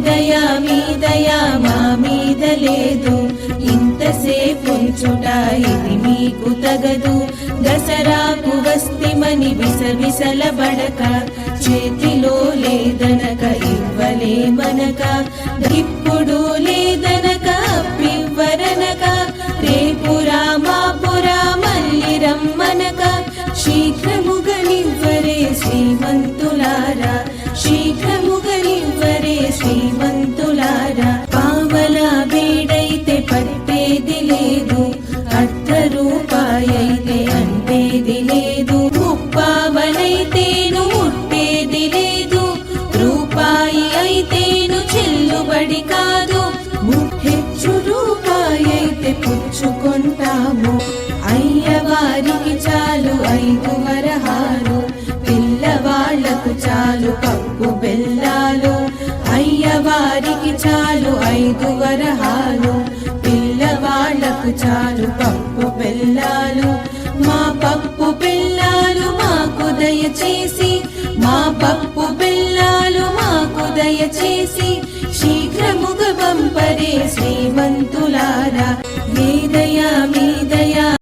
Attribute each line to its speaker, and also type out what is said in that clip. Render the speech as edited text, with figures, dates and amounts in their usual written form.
Speaker 1: దయా మీ దయా మా మీద లేదు, ఇంతసేపు ఉంచుట ఇది మీకు తగదు. దసరాకు వస్తిమని విసవిసలబడక, చేతిలో లేదనక ఇవ్వలేమనక, ఇప్పుడు లేదనక అప్పివ్వరనక, రేపురా మాపురా మళ్ళీ రమ్మనక, శీఘ్రముగనివ్వరే శ్రీమంతులారా, శీఘ్రముగనివ్వరే శ్రీమంతులారా. పావలా బేడైతే పట్టేది లేదు, అర్ధ రూపాయైతే అంటేది లేదు, ముప్పావనైతేను ముట్టేది లేదు, రూపాయి అయితేను చెల్లుబడి కాదు, ముట్టెచ్చు రూపాయి అయితే పుచ్చుకుంటాము. అయ్యవారికి చాలు 5 వరహాలు, పిల్లవాళ్లకు చాలు పప్పు బెల్లాలు. అయ్యవారికి చాలు 5 వరహాలు, పిల్లవాళ్లకు చాలు పప్పు బెల్లాలు. మా పప్పు బెల్లాలు మాకు దయచేసి, మా పప్పు